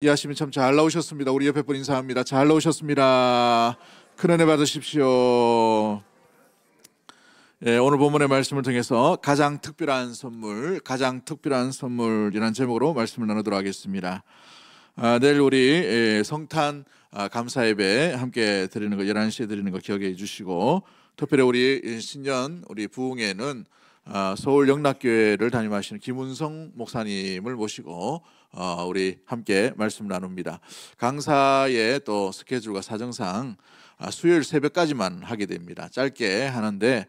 이하시면 참 잘 나오셨습니다. 우리 옆에 분 인사합니다. 잘 나오셨습니다. 큰 은혜 받으십시오. 오늘 본문의 말씀을 통해서 가장 특별한 선물이라는 제목으로 말씀을 나누도록 하겠습니다. 내일 우리 성탄 감사 예배 함께 드리는 거 11시에 드리는 거 기억해 주시고, 특별히 우리 신년 우리 부흥회는 서울 영락교회를 담임하시는 김은성 목사님을 모시고 우리 함께 말씀 나눕니다. 강사의 또 스케줄과 사정상 수요일 새벽까지만 하게 됩니다. 짧게 하는데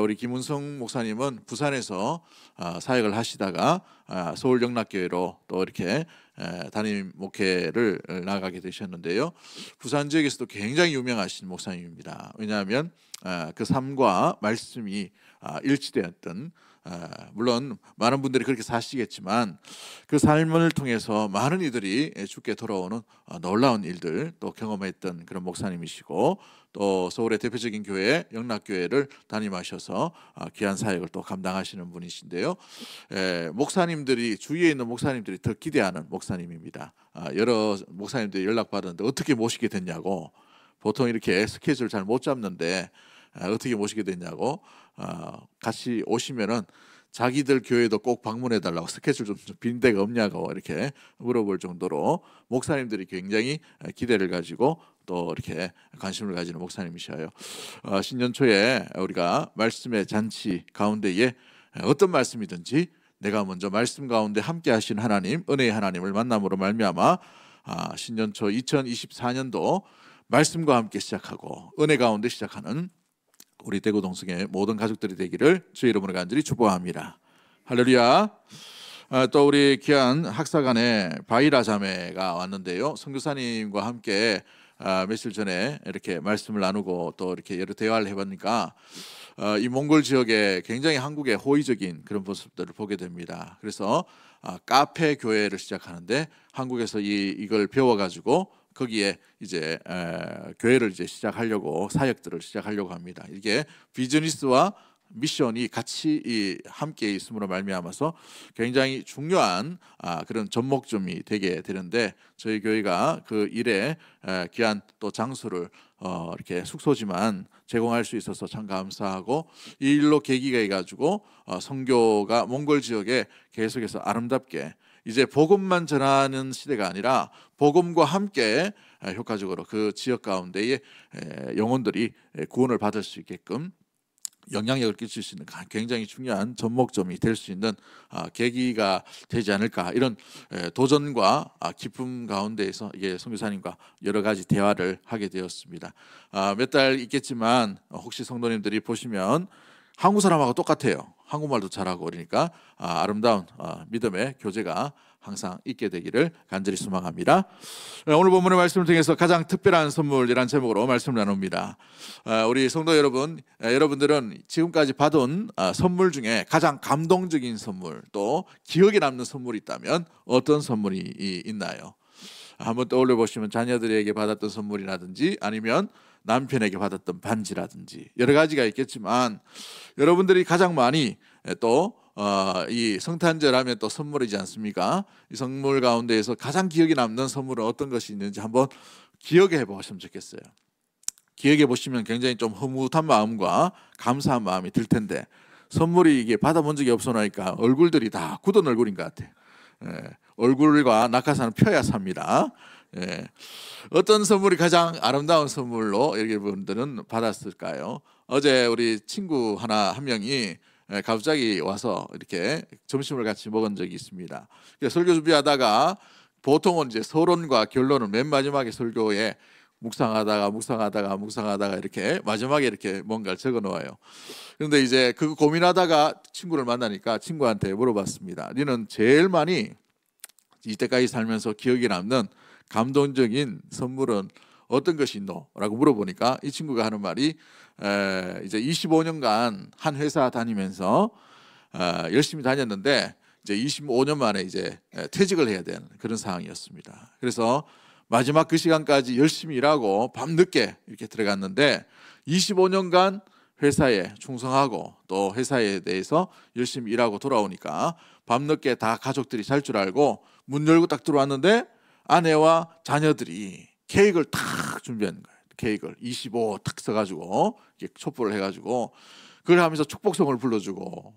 우리 김은성 목사님은 부산에서 사역을 하시다가 서울 영락교회로 또 이렇게 담임 목회를 나가게 되셨는데요. 부산 지역에서도 굉장히 유명하신 목사님입니다. 왜냐하면 그 삶과 말씀이 일치되었던, 물론 많은 분들이 그렇게 사시겠지만 그 삶을 통해서 많은 이들이 주께 돌아오는 놀라운 일들 또 경험했던 그런 목사님이시고, 또 서울의 대표적인 교회 영락교회를 담임하셔서 귀한 사역을 또 감당하시는 분이신데요. 목사님들이, 주위에 있는 목사님들이 더 기대하는 목사님입니다. 여러 목사님들이 연락받았는데 어떻게 모시게 됐냐고, 보통 이렇게 스케줄 잘 못 잡는데 어떻게 모시게 됐냐고, 같이 오시면은 자기들 교회도 꼭 방문해 달라고, 스케줄 좀 빈 데가 없냐고 이렇게 물어볼 정도로 목사님들이 굉장히 기대를 가지고 또 이렇게 관심을 가지는 목사님이셔요. 신년 초에 우리가 말씀의 잔치 가운데에 어떤 말씀이든지 내가 먼저 말씀 가운데 함께 하신 하나님, 은혜의 하나님을 만남으로 말미암아 신년 초 2024년도 말씀과 함께 시작하고 은혜 가운데 시작하는 우리 대구 동성의 모든 가족들이 되기를 주의 이름으로 간절히 축복합니다. 할렐루야. 또 우리 귀한 학사관의 바이라 자매가 왔는데요. 선교사님과 함께 며칠 전에 이렇게 말씀을 나누고 또 이렇게 여러 대화를 해보니까 이 몽골 지역에 굉장히 한국의 호의적인 그런 모습들을 보게 됩니다. 그래서 카페 교회를 시작하는데 한국에서 이걸 배워가지고 거기에 이제 교회를 이제 시작하려고, 사역들을 시작하려고 합니다. 이게 비즈니스와 미션이 같이 함께 있음으로 말미암아서 굉장히 중요한 그런 접목점이 되게 되는데, 저희 교회가 그 일에 귀한 또 장소를 이렇게 숙소지만 제공할 수 있어서 참 감사하고, 이 일로 계기가 해가지고 선교가 몽골 지역에 계속해서 아름답게, 이제 복음만 전하는 시대가 아니라 복음과 함께 효과적으로 그 지역 가운데에 영혼들이 구원을 받을 수 있게끔 영향력을 끼칠 수 있는 굉장히 중요한 접목점이 될 수 있는 계기가 되지 않을까, 이런 도전과 기쁨 가운데에서 이게 선교사님과 여러 가지 대화를 하게 되었습니다. 몇 달 있겠지만 혹시 성도님들이 보시면 한국 사람하고 똑같아요. 한국말도 잘하고, 그러니까 아름다운 믿음의 교제가 항상 있게 되기를 간절히 소망합니다. 오늘 본문의 말씀을 통해서 가장 특별한 선물이라는 제목으로 말씀을 나눕니다. 우리 성도 여러분, 여러분들은 지금까지 받은 선물 중에 가장 감동적인 선물, 또 기억에 남는 선물이 있다면 어떤 선물이 있나요? 한번 떠올려 보시면 자녀들에게 받았던 선물이라든지 아니면 남편에게 받았던 반지라든지 여러 가지가 있겠지만, 여러분들이 가장 많이 또 이 성탄절 하면 또 선물이지 않습니까? 이 선물 가운데에서 가장 기억에 남는 선물은 어떤 것이 있는지 한번 기억해 보셨으면 좋겠어요. 기억해 보시면 굉장히 좀 흐뭇한 마음과 감사한 마음이 들 텐데, 선물이 이게 받아본 적이 없어 나니까 얼굴들이 다 굳은 얼굴인 것 같아요. 얼굴과 낙하산은 펴야 삽니다. 어떤 선물이 가장 아름다운 선물로 여러분들은 받았을까요? 어제 우리 친구 한 명이 갑자기 와서 이렇게 점심을 같이 먹은 적이 있습니다. 설교 준비하다가 보통은 이제 서론과 결론을 맨 마지막에 설교에 묵상하다가 이렇게 마지막에 이렇게 뭔가를 적어 놓아요. 그런데 이제 그거 고민하다가 친구를 만나니까 친구한테 물어봤습니다. 너는 제일 많이 이때까지 살면서 기억에 남는 감동적인 선물은 어떤 것이 있노? 라고 물어보니까 이 친구가 하는 말이 이제 25년간 한 회사 다니면서 열심히 다녔는데 이제 25년 만에 이제 퇴직을 해야 되는 그런 상황이었습니다. 그래서 마지막 그 시간까지 열심히 일하고 밤늦게 이렇게 들어갔는데 25년간 회사에 충성하고 또 회사에 대해서 열심히 일하고 돌아오니까 밤늦게 다 가족들이 잘 줄 알고 문 열고 딱 들어왔는데 아내와 자녀들이 케이크를 탁 준비하는 거예요. 케이크를 25 탁 써가지고 이렇게 촛불을 해가지고 그걸 하면서 축복성을 불러주고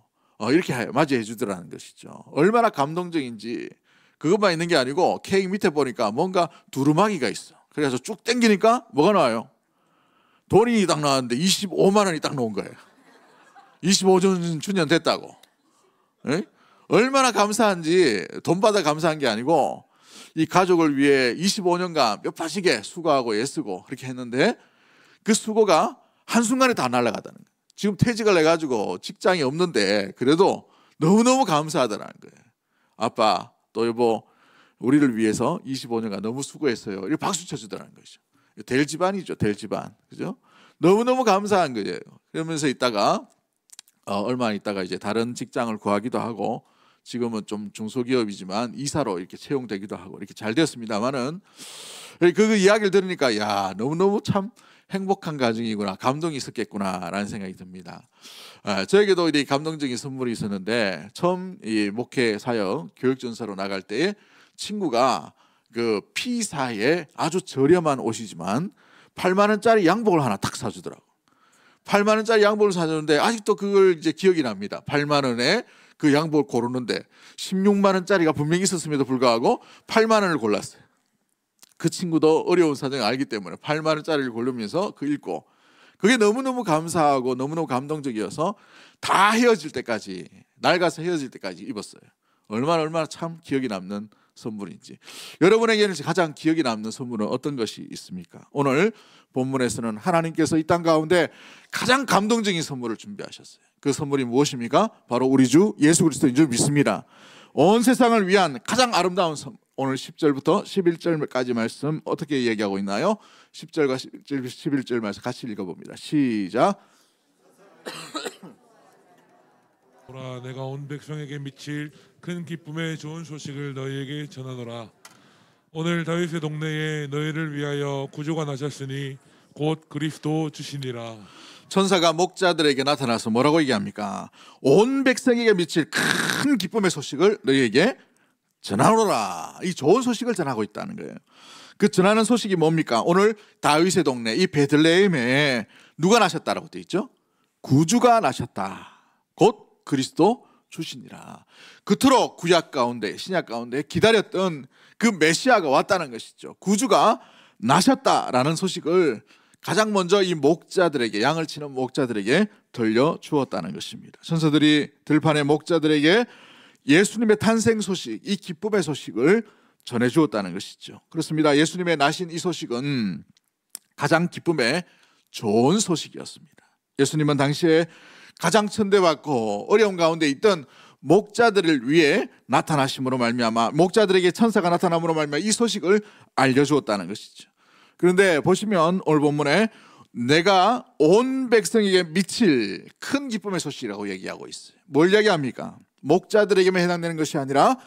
이렇게 맞이해 주더라는 것이죠. 얼마나 감동적인지. 그것만 있는 게 아니고 케이크 밑에 보니까 뭔가 두루마기가 있어. 그래서 쭉 당기니까 뭐가 나와요? 돈이 딱 나왔는데 25만 원이 딱 나온 거예요. 25주년 됐다고. 에? 얼마나 감사한지. 돈 받아 감사한 게 아니고 이 가족을 위해 25년간 몇 파시게 수고하고 애쓰고 그렇게 했는데 그 수고가 한순간에 다 날아가다는 거예요. 지금 퇴직을 해가지고 직장이 없는데 그래도 너무너무 감사하다는 거예요. 아빠 또 여보 우리를 위해서 25년간 너무 수고했어요. 이렇게 박수 쳐주더라는 것이죠. 될 집안이죠. 될 집안. 그죠? 너무너무 감사한 거예요. 그러면서 있다가 얼마 있다가 이제 다른 직장을 구하기도 하고 지금은 좀 중소기업이지만 이사로 이렇게 채용되기도 하고 이렇게 잘 되었습니다만은 그 이야기를 들으니까 야 너무너무 참 행복한 가정이구나, 감동이 있었겠구나라는 생각이 듭니다. 저에게도 이 감동적인 선물이 있었는데 처음 이 목회 사역 교육전사로 나갈 때 친구가 그 P사에 아주 저렴한 옷이지만 8만 원짜리 양복을 하나 탁 사주더라고. 8만 원짜리 양복을 사줬는데 아직도 그걸 이제 기억이 납니다. 8만 원에 그 양복을 고르는데 16만 원짜리가 분명히 있었음에도 불구하고 8만 원을 골랐어요. 그 친구도 어려운 사정을 알기 때문에 8만 원짜리를 고르면서 그 읽고 그게 너무너무 감사하고 너무너무 감동적이어서 다 헤어질 때까지 낡아서 헤어질 때까지 입었어요. 얼마나 참 기억이 남는 선물인지. 여러분에게는 가장 기억이 남는 선물은 어떤 것이 있습니까? 오늘 본문에서는 하나님께서 이 땅 가운데 가장 감동적인 선물을 준비하셨어요. 그 선물이 무엇입니까? 바로 우리 주 예수 그리스도인 줄 믿습니다. 온 세상을 위한 가장 아름다운 선물. 오늘 10절부터 11절까지 말씀 어떻게 얘기하고 있나요? 10절과 11절 말씀 같이 읽어봅니다. 시작. 보라, 내가 온 백성에게 미칠 큰 기쁨의 좋은 소식을 너희에게 전하노라. 오늘 다윗의 동네에 너희를 위하여 구주가 나셨으니 곧 그리스도 주시니라. 천사가 목자들에게 나타나서 뭐라고 얘기합니까? 온 백성에게 미칠 큰 기쁨의 소식을 너희에게 전하노라. 이 좋은 소식을 전하고 있다는 거예요. 그 전하는 소식이 뭡니까? 오늘 다윗의 동네 이 베들레헴에 누가 나셨다라고 되어 있죠? 구주가 나셨다. 곧 그리스도 주시니라. 그토록 구약 가운데 신약 가운데 기다렸던 그 메시아가 왔다는 것이죠. 구주가 나셨다라는 소식을 가장 먼저 이 목자들에게, 양을 치는 목자들에게 들려주었다는 것입니다. 천사들이 들판의 목자들에게 예수님의 탄생 소식, 이 기쁨의 소식을 전해주었다는 것이죠. 그렇습니다. 예수님의 나신 이 소식은 가장 기쁨의 좋은 소식이었습니다. 예수님은 당시에 가장 천대받고 어려운 가운데 있던 목자들을 위해 나타나심으로 말미암아, 목자들에게 천사가 나타남으로 말미암아 이 소식을 알려주었다는 것이죠. 그런데 보시면 오늘 본문에 내가 온 백성에게 미칠 큰 기쁨의 소식이라고 얘기하고 있어요. 뭘 얘기합니까? 목자들에게만 해당되는 것이 아니라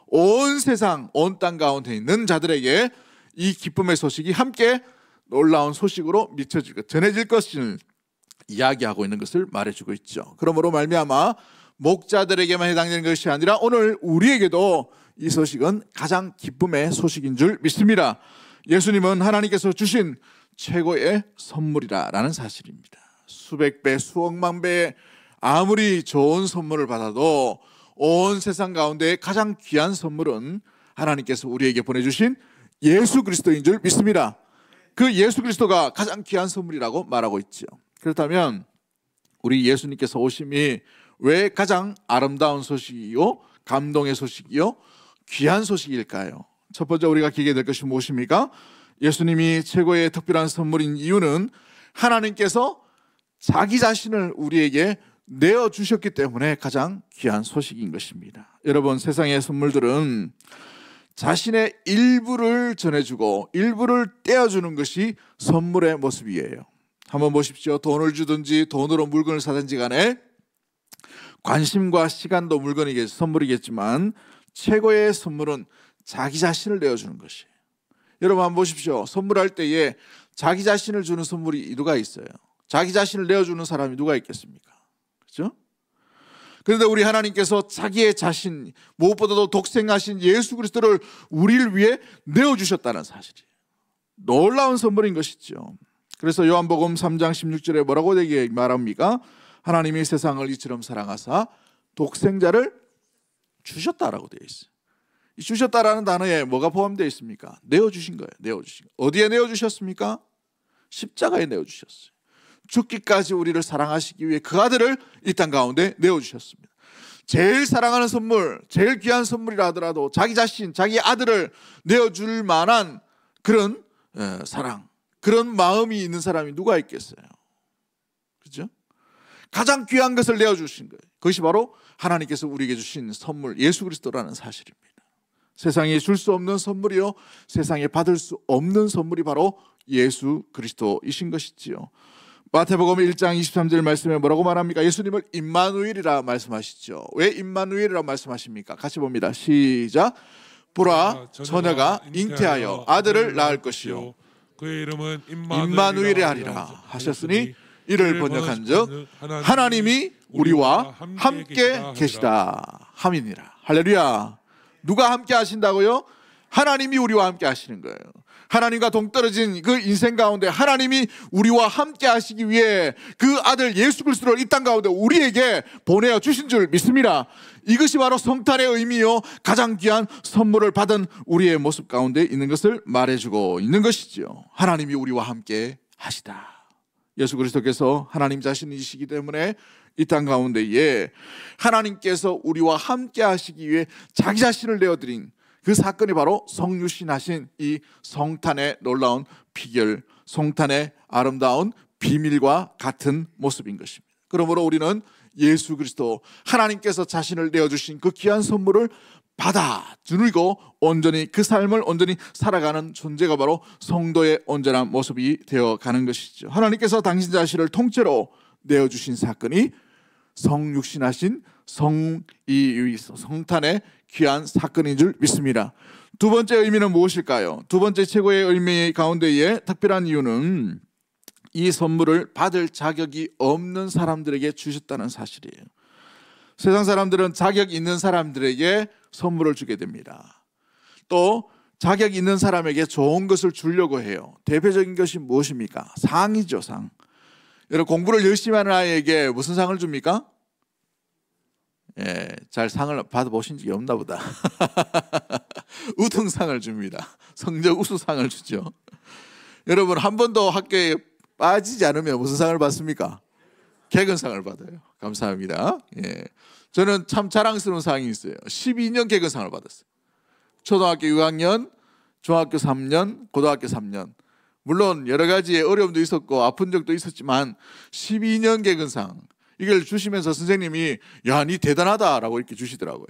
온 세상, 온 땅 가운데 있는 자들에게 이 기쁨의 소식이 함께 놀라운 소식으로 미쳐질 것, 전해질 것을 이야기하고 있는 것을 말해주고 있죠. 그러므로 말미암아 목자들에게만 해당되는 것이 아니라 오늘 우리에게도 이 소식은 가장 기쁨의 소식인 줄 믿습니다. 예수님은 하나님께서 주신 최고의 선물이라는 사실입니다. 수백 배, 수억만 배의 아무리 좋은 선물을 받아도 온 세상 가운데 가장 귀한 선물은 하나님께서 우리에게 보내주신 예수 그리스도인 줄 믿습니다. 그 예수 그리스도가 가장 귀한 선물이라고 말하고 있죠. 그렇다면 우리 예수님께서 오심이 왜 가장 아름다운 소식이요, 감동의 소식이요, 귀한 소식일까요? 첫 번째 우리가 기억해야 될 것이 무엇입니까? 예수님이 최고의 특별한 선물인 이유는 하나님께서 자기 자신을 우리에게 내어주셨기 때문에 가장 귀한 소식인 것입니다. 여러분, 세상의 선물들은 자신의 일부를 전해주고 일부를 떼어주는 것이 선물의 모습이에요. 한번 보십시오. 돈을 주든지 돈으로 물건을 사든지 간에 관심과 시간도 선물이겠지만 최고의 선물은 자기 자신을 내어주는 것이에요. 여러분 한번 보십시오. 선물할 때에 자기 자신을 주는 선물이 누가 있어요? 자기 자신을 내어주는 사람이 누가 있겠습니까? 그렇죠? 그런데 우리 하나님께서 자기의 자신, 무엇보다도 독생하신 예수 그리스도를 우리를 위해 내어주셨다는 사실이에요. 놀라운 선물인 것이죠. 그래서 요한복음 3장 16절에 뭐라고 되게 말합니까? 하나님이 세상을 이처럼 사랑하사 독생자를 주셨다라고 되어 있어요. 이 주셨다라는 단어에 뭐가 포함되어 있습니까? 내어주신 거예요. 내어주신 거. 어디에 내어주셨습니까? 십자가에 내어주셨어요. 죽기까지 우리를 사랑하시기 위해 그 아들을 이 땅 가운데 내어주셨습니다. 제일 사랑하는 선물, 제일 귀한 선물이라 하더라도 자기 자신, 자기 아들을 내어줄 만한 그런 사랑, 그런 마음이 있는 사람이 누가 있겠어요? 그렇죠? 가장 귀한 것을 내어주신 거예요. 그것이 바로 하나님께서 우리에게 주신 선물, 예수 그리스도라는 사실입니다. 세상에 줄 수 없는 선물이요, 세상에 받을 수 없는 선물이 바로 예수 그리스도이신 것이지요. 마태복음 1장 23절 말씀에 뭐라고 말합니까? 예수님을 임마누엘이라 말씀하시죠. 왜 임마누엘이라 말씀하십니까? 같이 봅니다. 시작. 보라, 처녀가 잉태하여 아들을 낳을 것이요 그의 이름은 임마누엘이 하리라 하셨으니 이를 번역한즉 하나님이 우리와 함께 계시다 함이니라. 할렐루야. 누가 함께 하신다고요? 하나님이 우리와 함께 하시는 거예요. 하나님과 동떨어진 그 인생 가운데 하나님이 우리와 함께 하시기 위해 그 아들 예수 그리스도를 이 땅 가운데 우리에게 보내어 주신 줄 믿습니다. 이것이 바로 성탄의 의미요, 가장 귀한 선물을 받은 우리의 모습 가운데 있는 것을 말해주고 있는 것이죠. 하나님이 우리와 함께 하시다. 예수 그리스도께서 하나님 자신이시기 때문에 이 땅 가운데에 하나님께서 우리와 함께 하시기 위해 자기 자신을 내어드린 그 사건이 바로 성육신하신 이 성탄의 놀라운 비결, 성탄의 아름다운 비밀과 같은 모습인 것입니다. 그러므로 우리는 예수 그리스도, 하나님께서 자신을 내어주신 그 귀한 선물을 받아 누리고 온전히 그 삶을 온전히 살아가는 존재가 바로 성도의 온전한 모습이 되어가는 것이죠. 하나님께서 당신 자신을 통째로 내어주신 사건이 성육신하신 성탄의 귀한 사건인 줄 믿습니다. 두 번째 의미는 무엇일까요? 두 번째 최고의 의미 가운데에 특별한 이유는 이 선물을 받을 자격이 없는 사람들에게 주셨다는 사실이에요. 세상 사람들은 자격 있는 사람들에게 선물을 주게 됩니다. 또 자격 있는 사람에게 좋은 것을 주려고 해요. 대표적인 것이 무엇입니까? 상이죠, 상. 여러분, 공부를 열심히 하는 아이에게 무슨 상을 줍니까? 잘 상을 받아보신 적이 없나 보다. 우등상을 줍니다. 성적 우수상을 주죠. 여러분, 한 번도 학교에 빠지지 않으면 무슨 상을 받습니까? 개근상을 받아요. 감사합니다. 저는 참 자랑스러운 상이 있어요. 12년 개근상을 받았어요. 초등학교 6학년, 중학교 3년, 고등학교 3년. 물론 여러 가지의 어려움도 있었고 아픈 적도 있었지만 12년 개근상, 이걸 주시면서 선생님이 야, 니 대단하다라고 이렇게 주시더라고요.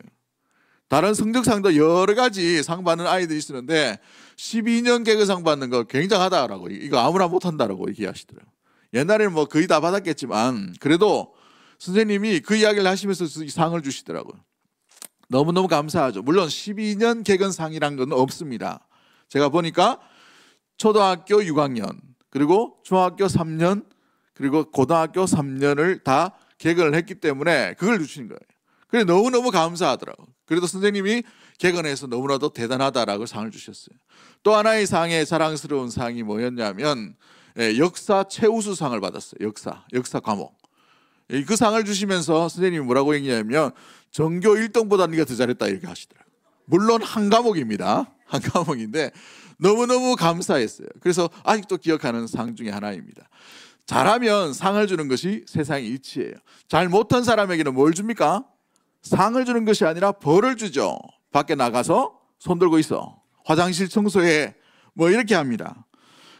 다른 성적상도 여러 가지 상 받는 아이들이 있었는데 12년 개근상 받는 거 굉장하다라고, 이거 아무나 못한다라고 얘기하시더라고요. 옛날에는 뭐 거의 다 받았겠지만 그래도 선생님이 그 이야기를 하시면서 이 상을 주시더라고요. 너무너무 감사하죠. 물론 12년 개근상이란 건 없습니다. 제가 보니까 초등학교 6학년, 그리고 중학교 3년, 그리고 고등학교 3년을 다 개근을 했기 때문에 그걸 주시는 거예요. 그래서 너무너무 감사하더라고요. 그래도 선생님이 개근해서 너무나도 대단하다라고 상을 주셨어요. 또 하나의 상의 자랑스러운 상이 뭐였냐면 역사 최우수상을 받았어요. 역사 과목. 그 상을 주시면서 선생님이 뭐라고 얘기하냐면 전교 1등보다 네가 더 잘했다 이렇게 하시더라고요. 물론 한 과목입니다. 한 과목인데 너무너무 감사했어요. 그래서 아직도 기억하는 상 중에 하나입니다. 잘하면 상을 주는 것이 세상의 이치예요. 잘 못한 사람에게는 뭘 줍니까? 상을 주는 것이 아니라 벌을 주죠. 밖에 나가서 손 들고 있어, 화장실 청소해, 뭐 이렇게 합니다.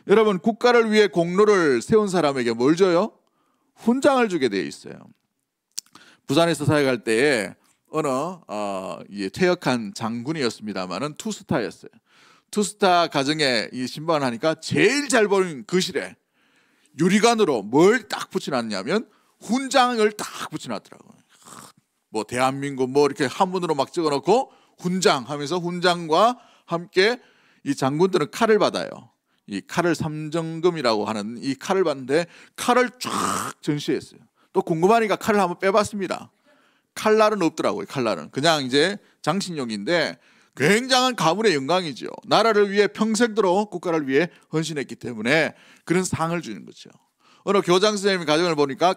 여러분, 국가를 위해 공로를 세운 사람에게 뭘 줘요? 훈장을 주게 되어 있어요. 부산에서 사역할 때에 어느 퇴역한 장군이었습니다만은 투스타였어요. 투스타 가정에 이 신방을 하니까 제일 잘 보이는 거실에 유리관으로 뭘 딱 붙여놨냐면 훈장을 딱 붙여놨더라고요. 뭐 대한민국 뭐 이렇게 한문으로 막 찍어놓고 훈장 하면서 훈장과 함께 이 장군들은 칼을 받아요. 이 칼을 삼정금이라고 하는 이 칼을 받는데 칼을 쫙 전시했어요. 또 궁금하니까 칼을 한번 빼봤습니다. 칼날은 없더라고요. 칼날은 그냥 이제 장신용인데 굉장한 가문의 영광이죠. 나라를 위해 평생도록 국가를 위해 헌신했기 때문에 그런 상을 주는 거죠. 어느 교장 선생님 가정을 보니까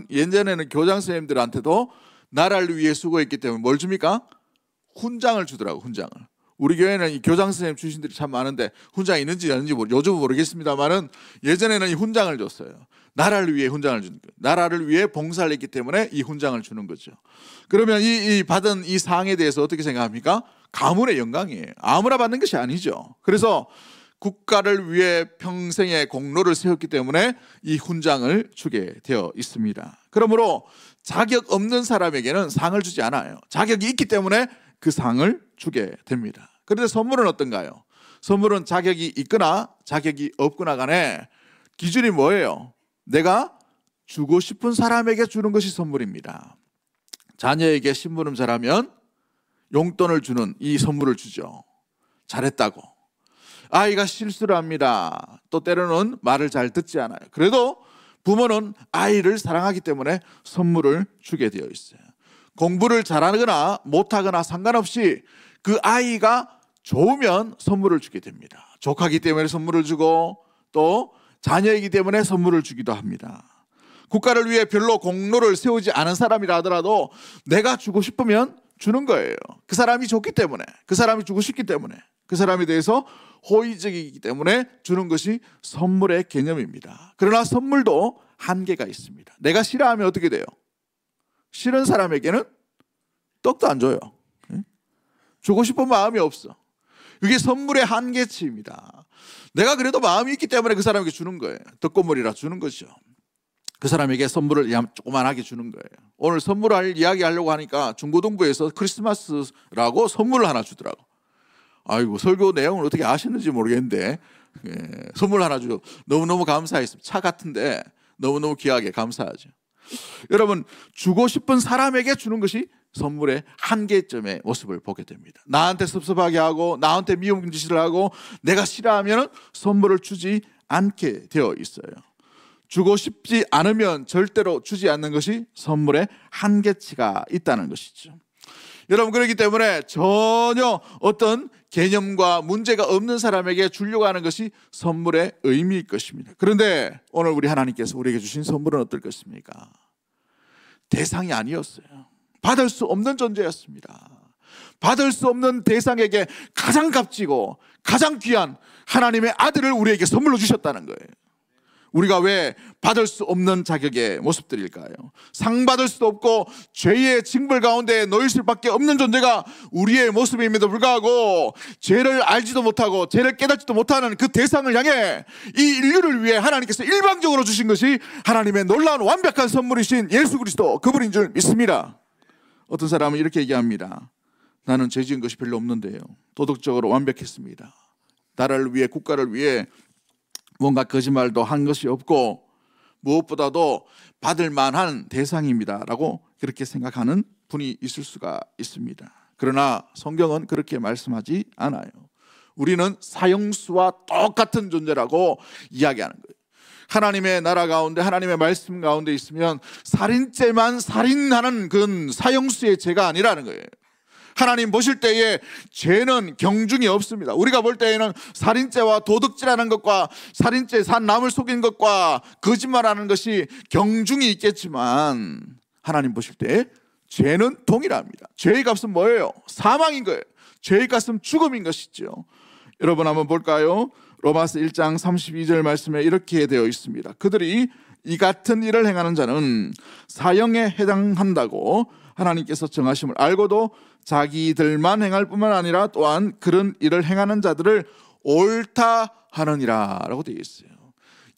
예전에는 교장 선생님들한테도 나라를 위해 수고했기 때문에 뭘 줍니까? 훈장을 주더라고. 훈장을. 우리 교회는 이 교장 선생님 출신들이 참 많은데 훈장이 있는지 없는지 요즘은 모르겠습니다만은 예전에는 이 훈장을 줬어요. 나라를 위해 훈장을 주는 거예요. 나라를 위해 봉사를 했기 때문에 이 훈장을 주는 거죠. 그러면 이 받은 이 상에 대해서 어떻게 생각합니까? 가문의 영광이에요. 아무나 받는 것이 아니죠. 그래서 국가를 위해 평생의 공로를 세웠기 때문에 이 훈장을 주게 되어 있습니다. 그러므로 자격 없는 사람에게는 상을 주지 않아요. 자격이 있기 때문에 그 상을 주게 됩니다. 그런데 선물은 어떤가요? 선물은 자격이 있거나 자격이 없거나 간에 기준이 뭐예요? 내가 주고 싶은 사람에게 주는 것이 선물입니다. 자녀에게 심부름 잘하면 용돈을 주는 이 선물을 주죠. 잘했다고. 아이가 실수를 합니다. 또 때로는 말을 잘 듣지 않아요. 그래도 부모는 아이를 사랑하기 때문에 선물을 주게 되어 있어요. 공부를 잘하거나 못하거나 상관없이 그 아이가 좋으면 선물을 주게 됩니다. 조카기 때문에 선물을 주고 또 자녀이기 때문에 선물을 주기도 합니다. 국가를 위해 별로 공로를 세우지 않은 사람이라 하더라도 내가 주고 싶으면 주는 거예요. 그 사람이 좋기 때문에, 그 사람이 주고 싶기 때문에, 그 사람에 대해서 호의적이기 때문에 주는 것이 선물의 개념입니다. 그러나 선물도 한계가 있습니다. 내가 싫어하면 어떻게 돼요? 싫은 사람에게는 떡도 안 줘요. 주고 싶은 마음이 없어. 이게 선물의 한계치입니다. 내가 그래도 마음이 있기 때문에 그 사람에게 주는 거예요. 떡고물이라 주는 거죠. 그 사람에게 선물을 조그만하게 주는 거예요. 오늘 선물을 이야기하려고 하니까 중고등부에서 크리스마스라고 선물을 하나 주더라고. 아이고, 설교 내용을 어떻게 아시는지 모르겠는데 선물 하나 주고 너무너무 감사했습니다. 차 같은데 너무너무 귀하게 감사하죠. 여러분, 주고 싶은 사람에게 주는 것이 선물의 한계점의 모습을 보게 됩니다. 나한테 섭섭하게 하고 나한테 미운 짓을 하고 내가 싫어하면 선물을 주지 않게 되어 있어요. 주고 싶지 않으면 절대로 주지 않는 것이 선물의 한계치가 있다는 것이죠. 여러분, 그렇기 때문에 전혀 어떤 개념과 문제가 없는 사람에게 주려고 하는 것이 선물의 의미일 것입니다. 그런데 오늘 우리 하나님께서 우리에게 주신 선물은 어떨 것입니까? 대상이 아니었어요. 받을 수 없는 존재였습니다. 받을 수 없는 대상에게 가장 값지고 가장 귀한 하나님의 아들을 우리에게 선물로 주셨다는 거예요. 우리가 왜 받을 수 없는 자격의 모습들일까요? 상 받을 수도 없고 죄의 징벌 가운데 놓일 수밖에 없는 존재가 우리의 모습임에도 불구하고 죄를 알지도 못하고 죄를 깨닫지도 못하는 그 대상을 향해 이 인류를 위해 하나님께서 일방적으로 주신 것이 하나님의 놀라운 완벽한 선물이신 예수 그리스도, 그분인 줄 믿습니다. 어떤 사람은 이렇게 얘기합니다. 나는 죄 지은 것이 별로 없는데요, 도덕적으로 완벽했습니다. 나라를 위해, 국가를 위해 뭔가 거짓말도 한 것이 없고 무엇보다도 받을 만한 대상입니다 라고 그렇게 생각하는 분이 있을 수가 있습니다. 그러나 성경은 그렇게 말씀하지 않아요. 우리는 사형수와 똑같은 존재라고 이야기하는 거예요. 하나님의 나라 가운데, 하나님의 말씀 가운데 있으면 살인죄만 살인하는 그런 사형수의 죄가 아니라는 거예요. 하나님 보실 때에 죄는 경중이 없습니다. 우리가 볼 때에는 살인죄와 도둑질하는 것과 살인죄, 남을 속인 것과 거짓말하는 것이 경중이 있겠지만 하나님 보실 때 죄는 동일합니다. 죄의 값은 뭐예요? 사망인 거예요. 죄의 값은 죽음인 것이죠. 여러분 한번 볼까요? 로마서 1장 32절 말씀에 이렇게 되어 있습니다. 그들이 이 같은 일을 행하는 자는 사형에 해당한다고 하나님께서 정하심을 알고도 자기들만 행할 뿐만 아니라 또한 그런 일을 행하는 자들을 옳다 하느니라 라고 되어 있어요.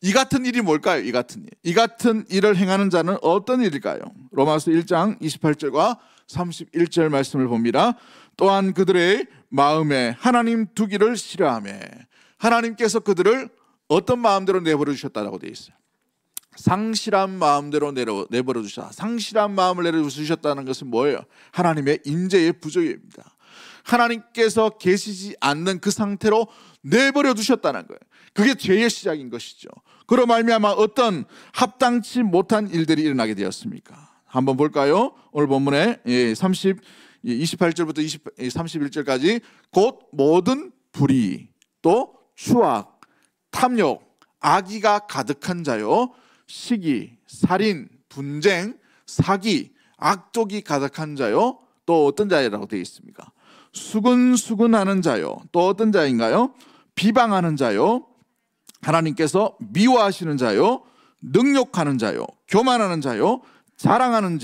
이 같은 일이 뭘까요? 이 같은 일을 행하는 자는 어떤 일일까요? 로마서 1장 28절과 31절 말씀을 봅니다. 또한 그들의 마음에 하나님 두기를 싫어하며 하나님께서 그들을 어떤 마음대로 내버려 주셨다라고 되어 있어요. 상실한 마음대로 내버려 주셨다. 상실한 마음을 내버려 주셨다는 것은 뭐예요? 하나님의 인재의 부족입니다. 하나님께서 계시지 않는 그 상태로 내버려 두셨다는 거예요. 그게 죄의 시작인 것이죠. 그로 말미암아 어떤 합당치 못한 일들이 일어나게 되었습니까? 한번 볼까요? 오늘 본문에 28절부터 31절까지 곧 모든 불의 또 추악, 탐욕, 악의가 가득한 자요, 시기, 살인, 분쟁, 사기, 악독이 가득한 자요, 또 어떤 자라고 되어 있습니까? 수근수근하는 자요, 또 어떤 자인가요? 비방하는 자요, 하나님께서 미워하시는 자요, 능욕하는 자요, 교만하는 자요, 자랑하는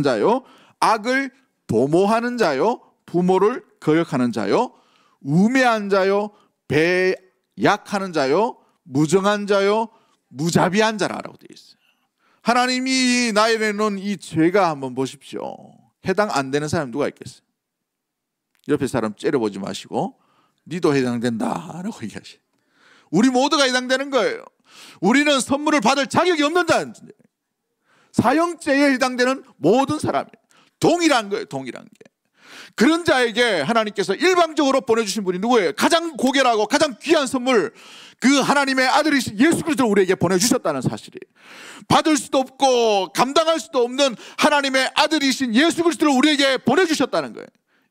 자요, 악을 도모하는 자요, 부모를 거역하는 자요, 우매한 자요, 배약하는 자요, 무정한 자요, 무자비한 자라고 되어 있어요. 하나님이 나에 내놓은 이 죄가 한번 보십시오. 해당 안 되는 사람 누가 있겠어요? 옆에 사람 째려보지 마시고 니도 해당된다라고 얘기하시. 우리 모두가 해당되는 거예요. 우리는 선물을 받을 자격이 없는 자, 사형죄에 해당되는 모든 사람이 동일한 거예요. 동일한 게. 그런 자에게 하나님께서 일방적으로 보내주신 분이 누구예요? 가장 고결하고 가장 귀한 선물, 그 하나님의 아들이신 예수 그리스도를 우리에게 보내주셨다는 사실이에요. 받을 수도 없고 감당할 수도 없는 하나님의 아들이신 예수 그리스도를 우리에게 보내주셨다는 거예요.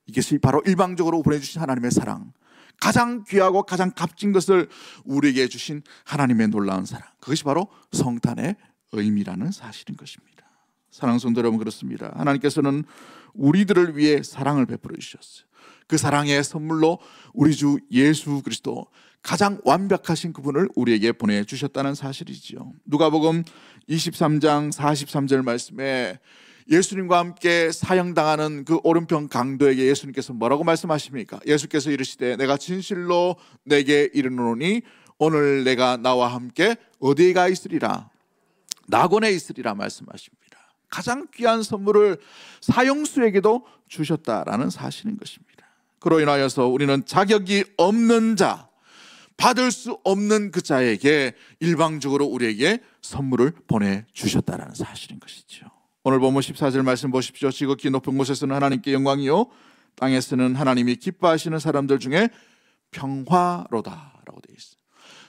이것이 바로 일방적으로 보내주신 하나님의 사랑, 가장 귀하고 가장 값진 것을 우리에게 주신 하나님의 놀라운 사랑, 그것이 바로 성탄의 의미라는 사실인 것입니다. 사랑하는 성도 여러분, 그렇습니다. 하나님께서는 우리들을 위해 사랑을 베풀어 주셨어요. 그 사랑의 선물로 우리 주 예수 그리스도, 가장 완벽하신 그분을 우리에게 보내주셨다는 사실이지요. 누가복음 23장 43절 말씀에 예수님과 함께 사형당하는 그 오른편 강도에게 예수님께서 뭐라고 말씀하십니까? 예수께서 이르시되 내가 진실로 내게 이르노니 오늘 내가 나와 함께 어디에 가 있으리라? 낙원에 있으리라 말씀하십니다. 가장 귀한 선물을 사형수에게도 주셨다라는 사실인 것입니다. 그로 인하여서 우리는 자격이 없는 자, 받을 수 없는 그 자에게 일방적으로 우리에게 선물을 보내주셨다라는 사실인 것이죠. 오늘 본문 14절 말씀 보십시오. 지극히 높은 곳에서는 하나님께 영광이요 땅에서는 하나님이 기뻐하시는 사람들 중에 평화로다라고 되어 있어요.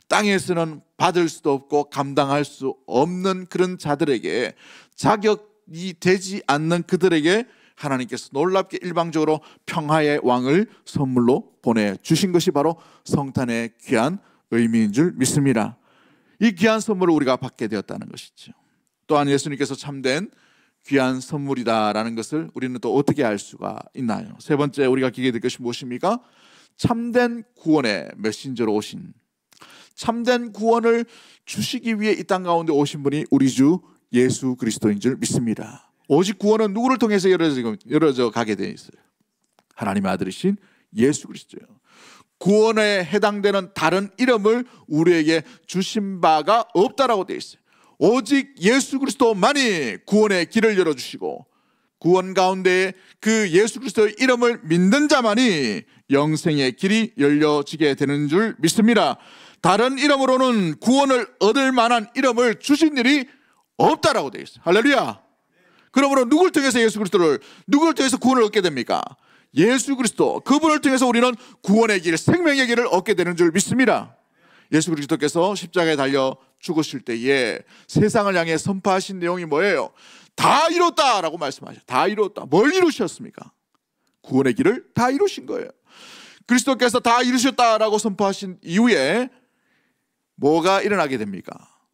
땅에서는 받을 수도 없고 감당할 수 없는 그런 자들에게, 자격이 되지 않는 그들에게 하나님께서 놀랍게 일방적으로 평화의 왕을 선물로 보내주신 것이 바로 성탄의 귀한 의미인 줄 믿습니다. 이 귀한 선물을 우리가 받게 되었다는 것이죠. 또한 예수님께서 참된 귀한 선물이다라는 것을 우리는 또 어떻게 알 수가 있나요? 세 번째 우리가 기억해야 될 것이 무엇입니까? 참된 구원의 메신저로 오신, 참된 구원을 주시기 위해 이 땅 가운데 오신 분이 우리 주 예수 그리스도인 줄 믿습니다. 오직 구원은 누구를 통해서 이루어져 가게 되어 있어요? 하나님의 아들이신 예수 그리스도예요. 구원에 해당되는 다른 이름을 우리에게 주신 바가 없다라고 되어 있어요. 오직 예수 그리스도만이 구원의 길을 열어주시고, 구원 가운데 그 예수 그리스도의 이름을 믿는 자만이 영생의 길이 열려지게 되는 줄 믿습니다. 다른 이름으로는 구원을 얻을 만한 이름을 주신 일이 없다라고 되어 있어요. 할렐루야. 그러므로 누구를 통해서 누구를 통해서 구원을 얻게 됩니까? 예수 그리스도, 그분을 통해서 우리는 구원의 길, 생명의 길을 얻게 되는 줄 믿습니다. 예수 그리스도께서 십자가에 달려 죽으실 때에 세상을 향해 선포하신 내용이 뭐예요? 다 이뤘다라고 말씀하셨어요. 다 이뤘다. 뭘 이루셨습니까? 구원의 길을 다 이루신 거예요. 그리스도께서 다 이루셨다라고 선포하신 이후에 뭐가 일어나게 됩니까?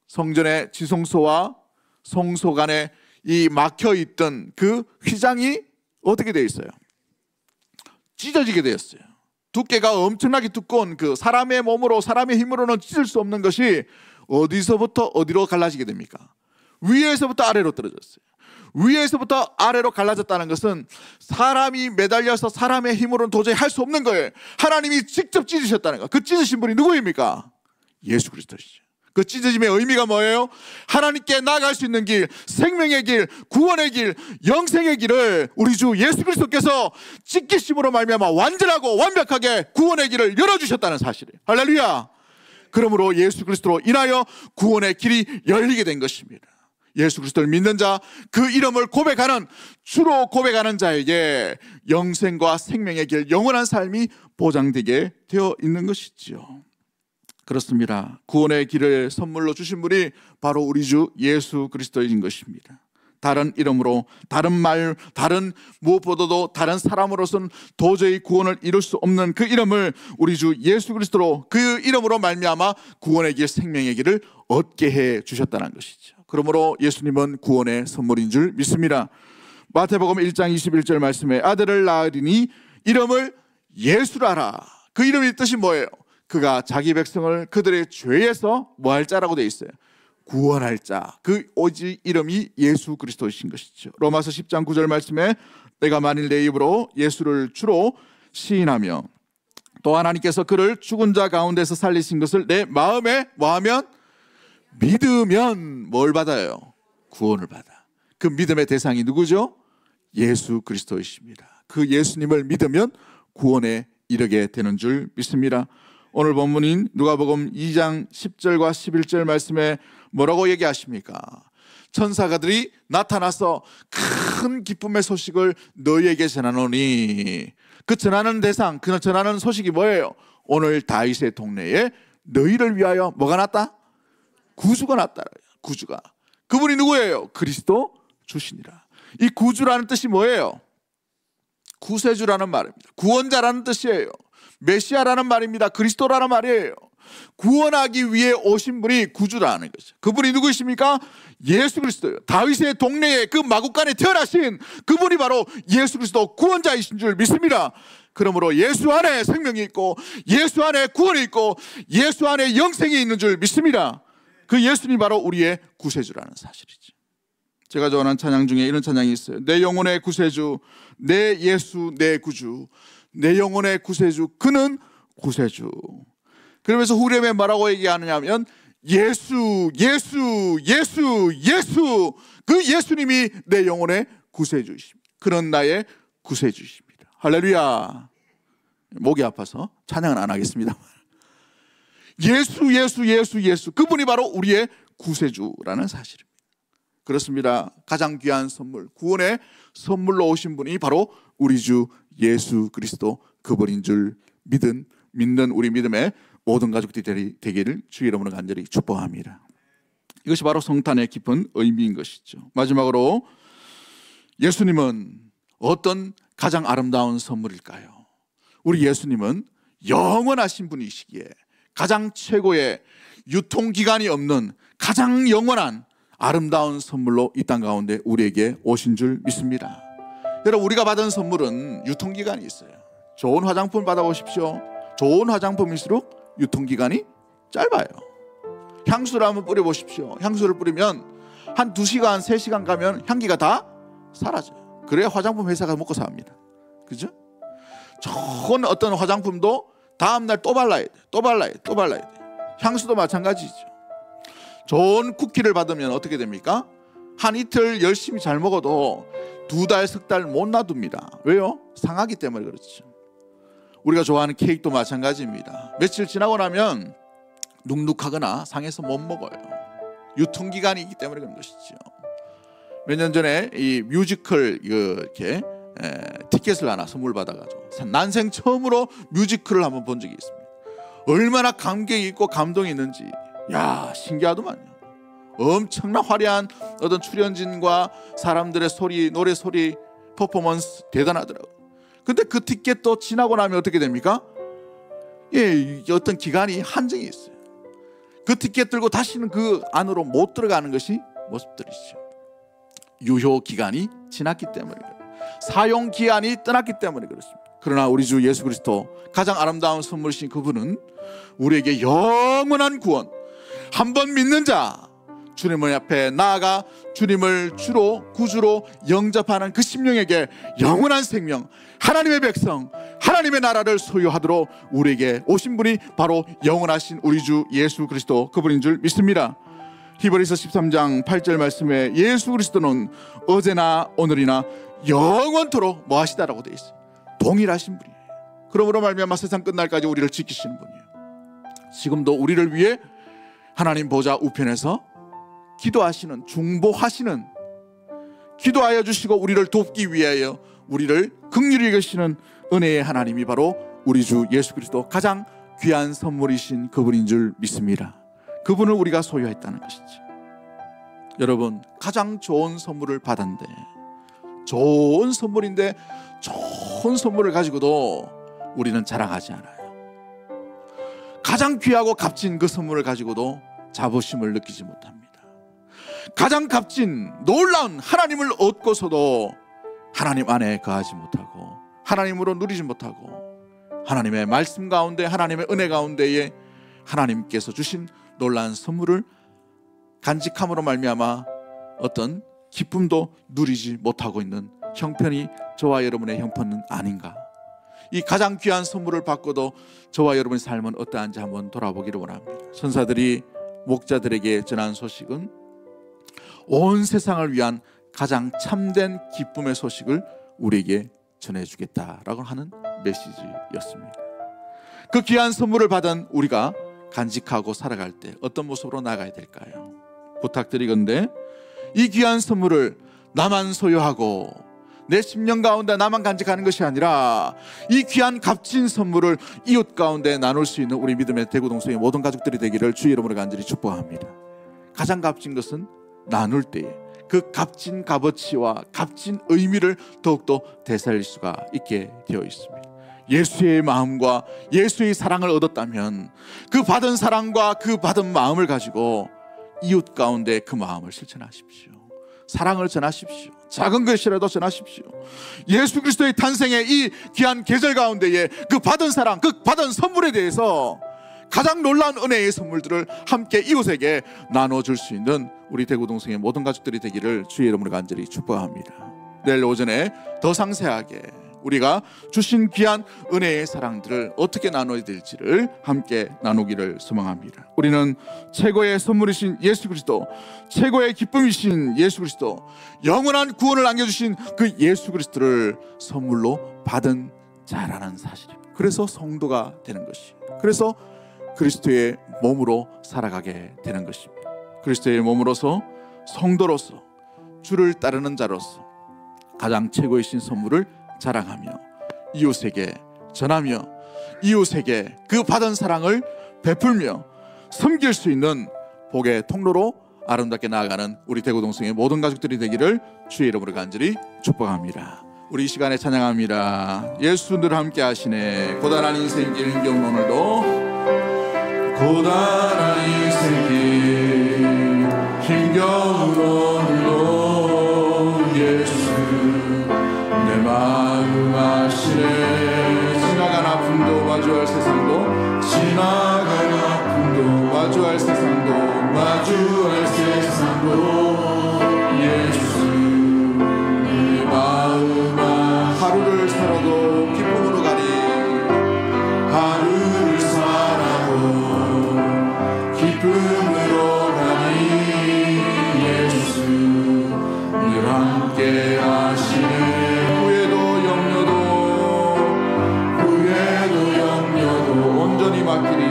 성전의 지성소와 성소 간에 이 막혀있던 그 휘장이 어떻게 되어 있어요? 찢어지게 되었어요. 두께가 엄청나게 두꺼운 그 사람의 몸으로, 사람의 힘으로는 찢을 수 없는 것이 어디서부터 어디로 갈라지게 됩니까? 위에서부터 아래로 떨어졌어요. 위에서부터 아래로 갈라졌다는 것은 사람이 매달려서 사람의 힘으로는 도저히 할 수 없는 거예요. 하나님이 직접 찢으셨다는 거. 그 찢으신 분이 누구입니까? 예수 그리스도시죠. 그 찢어짐의 의미가 뭐예요? 하나님께 나아갈 수 있는 길, 생명의 길, 구원의 길, 영생의 길을 우리 주 예수 그리스도께서 찢기심으로 말미암아 완전하고 완벽하게 구원의 길을 열어주셨다는 사실이에요. 할렐루야. 그러므로 예수 그리스도로 인하여 구원의 길이 열리게 된 것입니다. 예수 그리스도를 믿는 자, 그 이름을 고백하는, 주로 고백하는 자에게 영생과 생명의 길, 영원한 삶이 보장되게 되어 있는 것이지요. 그렇습니다. 구원의 길을 선물로 주신 분이 바로 우리 주 예수 그리스도인 것입니다. 다른 이름으로, 다른 말, 다른 무엇보다도 다른 사람으로서는 도저히 구원을 이룰 수 없는 그 이름을 우리 주 예수 그리스도로, 그 이름으로 말미암아 구원의 길, 생명의 길을 얻게 해 주셨다는 것이죠. 그러므로 예수님은 구원의 선물인 줄 믿습니다. 마태복음 1장 21절 말씀에 아들을 낳으리니 이름을 예수라라. 그 이름의 뜻이 뭐예요? 그가 자기 백성을 그들의 죄에서 뭐 할 자라고 되어 있어요? 구원할 자. 그 오직 이름이 예수 그리스도이신 것이죠. 로마서 10장 9절 말씀에 내가 만일 내 입으로 예수를 주로 시인하며 또 하나님께서 그를 죽은 자 가운데서 살리신 것을 내 마음에 뭐하면? 믿으면 뭘 받아요? 구원을 받아. 그 믿음의 대상이 누구죠? 예수 그리스도이십니다. 그 예수님을 믿으면 구원에 이르게 되는 줄 믿습니다. 오늘 본문인 누가복음 2장 10절과 11절 말씀에 뭐라고 얘기하십니까? 천사가들이 나타나서 큰 기쁨의 소식을 너희에게 전하노니, 그 전하는 대상, 그 전하는 소식이 뭐예요? 오늘 다윗의 동네에 너희를 위하여 뭐가 났다? 구주가 났다. 구주가. 그분이 누구예요? 그리스도 주시니라. 이 구주라는 뜻이 뭐예요? 구세주라는 말입니다. 구원자라는 뜻이에요. 메시아라는 말입니다. 그리스도라는 말이에요. 구원하기 위해 오신 분이 구주라는 거죠. 그분이 누구이십니까? 예수 그리스도예요. 다윗의 동네에 그 마구간에 태어나신 그분이 바로 예수 그리스도 구원자이신 줄 믿습니다. 그러므로 예수 안에 생명이 있고 예수 안에 구원이 있고 예수 안에 영생이 있는 줄 믿습니다. 그 예수님이 바로 우리의 구세주라는 사실이죠. 제가 좋아하는 찬양 중에 이런 찬양이 있어요. 내 영혼의 구세주, 내 예수, 내 구주, 내 영혼의 구세주, 그는 구세주. 그러면서 후렴에 뭐라고 얘기하느냐면 예수, 예수, 예수, 예수. 그 예수님이 내 영혼의 구세주이십니다. 그는 나의 구세주이십니다. 할렐루야. 목이 아파서 찬양은 안 하겠습니다. 예수, 예수, 예수, 예수. 그분이 바로 우리의 구세주라는 사실입니다. 그렇습니다. 가장 귀한 선물, 구원의 선물로 오신 분이 바로 우리 주 예수 그리스도 그분인 줄 믿는 우리 믿음의 모든 가족들이 되기를 주의 이름으로 간절히 축복합니다. 이것이 바로 성탄의 깊은 의미인 것이죠. 마지막으로 예수님은 어떤 가장 아름다운 선물일까요? 우리 예수님은 영원하신 분이시기에 가장 최고의 유통기간이 없는 가장 영원한 아름다운 선물로 이 땅 가운데 우리에게 오신 줄 믿습니다. 여러분, 우리가 받은 선물은 유통기간이 있어요. 좋은 화장품 받아보십시오. 좋은 화장품일수록 유통기간이 짧아요. 향수를 한번 뿌려보십시오. 향수를 뿌리면 한 2시간, 3시간 가면 향기가 다 사라져요. 그래야 화장품 회사가 먹고 삽니다. 그죠? 좋은 어떤 화장품도 다음날 또 발라야 돼. 또 발라야 돼. 또 발라야 돼. 향수도 마찬가지죠. 좋은 쿠키를 받으면 어떻게 됩니까? 한 이틀 열심히 잘 먹어도 2달, 3달 못 놔둡니다. 왜요? 상하기 때문에 그렇죠. 우리가 좋아하는 케이크도 마찬가지입니다. 며칠 지나고 나면 눅눅하거나 상해서 못 먹어요. 유통기간이 있기 때문에 그런 것이죠. 몇 년 전에 이 뮤지컬 이렇게 티켓을 하나 선물 받아가지고 난생 처음으로 뮤지컬을 한번 본 적이 있습니다. 얼마나 감격이 있고 감동이 있는지, 야, 신기하더만요. 엄청난 화려한 어떤 출연진과 사람들의 소리, 노래 소리, 퍼포먼스 대단하더라고요. 근데 그 티켓도 지나고 나면 어떻게 됩니까? 예, 어떤 기간이 한정이 있어요. 그 티켓 들고 다시는 그 안으로 못 들어가는 것이 모습들이죠. 유효 기간이 지났기 때문에 그래요. 사용 기한이 떠났기 때문에 그렇습니다. 그러나 우리 주 예수 그리스도 가장 아름다운 선물이신 그분은 우리에게 영원한 구원, 한번 믿는 자, 주님의 앞에 나아가 주님을 주로 구주로 영접하는 그 심령에게 영원한 생명, 하나님의 백성, 하나님의 나라를 소유하도록 우리에게 오신 분이 바로 영원하신 우리 주 예수 그리스도 그분인 줄 믿습니다. 히브리서 13장 8절 말씀에 예수 그리스도는 어제나 오늘이나 영원토록 뭐 하시다라고 되어 있어요. 동일하신 분이에요. 그러므로 말미암아 세상 끝날까지 우리를 지키시는 분이에요. 지금도 우리를 위해 하나님 보좌 우편에서 기도하시는, 중보하시는, 기도하여 주시고 우리를 돕기 위하여 우리를 긍휼히 여기시는 은혜의 하나님이 바로 우리 주 예수 그리스도 가장 귀한 선물이신 그분인 줄 믿습니다. 그분을 우리가 소유했다는 것이죠. 여러분, 가장 좋은 선물을 받았는데, 좋은 선물인데 좋은 선물을 가지고도 우리는 자랑하지 않아요. 가장 귀하고 값진 그 선물을 가지고도 자부심을 느끼지 못합니다. 가장 값진 놀라운 하나님을 얻고서도 하나님 안에 거하지 못하고 하나님으로 누리지 못하고 하나님의 말씀 가운데, 하나님의 은혜 가운데에 하나님께서 주신 놀라운 선물을 간직함으로 말미암아 어떤 기쁨도 누리지 못하고 있는 형편이 저와 여러분의 형편은 아닌가. 이 가장 귀한 선물을 받고도 저와 여러분의 삶은 어떠한지 한번 돌아보기를 원합니다. 선사들이 목자들에게 전한 소식은 온 세상을 위한 가장 참된 기쁨의 소식을 우리에게 전해주겠다라고 하는 메시지였습니다. 그 귀한 선물을 받은 우리가 간직하고 살아갈 때 어떤 모습으로 나가야 될까요? 부탁드리건대 이 귀한 선물을 나만 소유하고 내 심령 가운데 나만 간직하는 것이 아니라 이 귀한 값진 선물을 이웃 가운데 나눌 수 있는 우리 믿음의 대구동성의 모든 가족들이 되기를 주의 이름으로 간절히 축복합니다. 가장 값진 것은 나눌 때에 그 값진 값어치와 값진 의미를 더욱더 되살릴 수가 있게 되어 있습니다. 예수의 마음과 예수의 사랑을 얻었다면 그 받은 사랑과 그 받은 마음을 가지고 이웃 가운데 그 마음을 실천하십시오. 사랑을 전하십시오. 작은 것이라도 전하십시오. 예수 그리스도의 탄생의 이 귀한 계절 가운데에 그 받은 사랑, 그 받은 선물에 대해서 가장 놀라운 은혜의 선물들을 함께 이웃에게 나눠줄 수 있는 우리 대구동성의 모든 가족들이 되기를 주의 이름으로 간절히 축복합니다. 내일 오전에 더 상세하게 우리가 주신 귀한 은혜의 사랑들을 어떻게 나눠야 될지를 함께 나누기를 소망합니다. 우리는 최고의 선물이신 예수 그리스도, 최고의 기쁨이신 예수 그리스도, 영원한 구원을 안겨주신 그 예수 그리스도를 선물로 받은 자라는 사실입니다. 그래서 성도가 되는 것이, 그래서 그리스도의 몸으로 살아가게 되는 것입니다. 그리스도의 몸으로서, 성도로서, 주를 따르는 자로서 가장 최고이신 선물을 자랑하며 이웃에게 전하며 이웃에게 그 받은 사랑을 베풀며 섬길 수 있는 복의 통로로 아름답게 나아가는 우리 대구동성의 모든 가족들이 되기를 주의 이름으로 간절히 축복합니다. 우리 이 시간에 찬양합니다. 예수 늘 함께 하시네. 고단한 인생길 힘겨운 오늘도, 고단한 인생길 힘겨운 오늘도 예수 내 마음 아시네. 지나간 아픔도 마주할 세상도, 지나간 아픔도 마주할 세상도, 마주할 세상도 예수 내 마음 하루를 살아도 기쁨으로 가리. 하루를 살아도 기쁨으로 가니 예수 늘 함께 하시네. 온전히 맡기리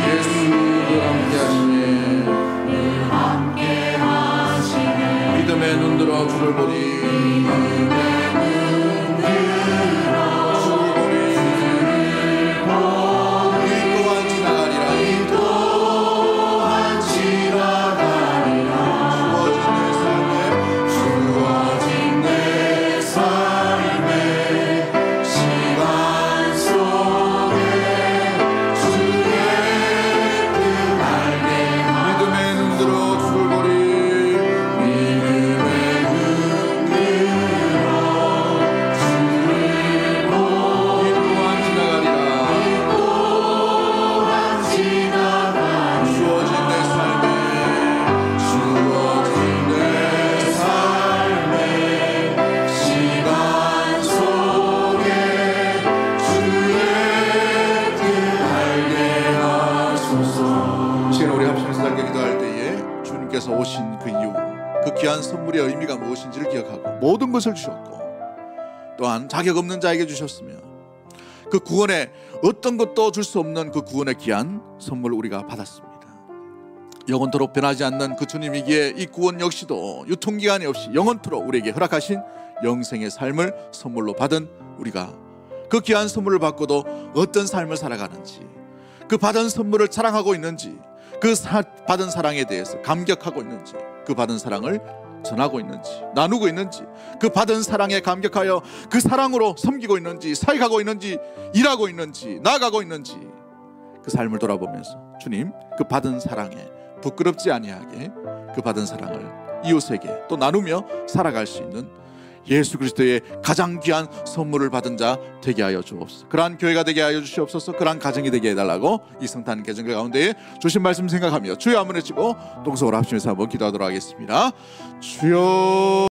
예수 늘 함께 하시네. 늘 함께 하시네. 믿음의 눈 들어 주를 보니, 믿음의 눈 들어 주를 보니 이 또한 지나가리라. 이 또한 지나가리라. 주어진 내 삶에 시간 속에 주의 뜻 알게 믿음의 눈 들어 주를 보리. 믿음의 눈 들어 주를 보리. 이 또한 지나가리라. 이 또한 지나가리라. 주어진 내 삶에, 주어진 내 삶에 시간 속에 주의 뜻 알게 하소서. 이 시간 우리 합심해서 짧게 기도할 때에 주님께서 오신 그 이유, 그 귀한 선물의 의미가 무엇인지를 기억하고 모든 것을 주셨고 또한 자격 없는 자에게 주셨으며 그 구원에 어떤 것도 줄 수 없는 그 구원의 귀한 선물을 우리가 받았습니다. 영원토록 변하지 않는 그 주님이기에 이 구원 역시도 유통기한이 없이 영원토록 우리에게 허락하신 영생의 삶을 선물로 받은 우리가 그 귀한 선물을 받고도 어떤 삶을 살아가는지, 그 받은 선물을 자랑하고 있는지, 받은 사랑에 대해서 감격하고 있는지, 그 받은 사랑을 전하고 있는지, 나누고 있는지, 그 받은 사랑에 감격하여 그 사랑으로 섬기고 있는지, 사역하고 있는지, 일하고 있는지, 나아가고 있는지, 그 삶을 돌아보면서 주님, 그 받은 사랑에 부끄럽지 아니하게 그 받은 사랑을 이웃에게 또 나누며 살아갈 수 있는 예수 그리스도의 가장 귀한 선물을 받은 자 되게 하여 주옵소서. 그러한 교회가 되게 하여 주시옵소서. 그러한 가정이 되게 해달라고 이 성탄 개정절 가운데 주신 말씀 생각하며 주여 한번 외치고 동성으로 합심해서 한번 기도하도록 하겠습니다. 주여.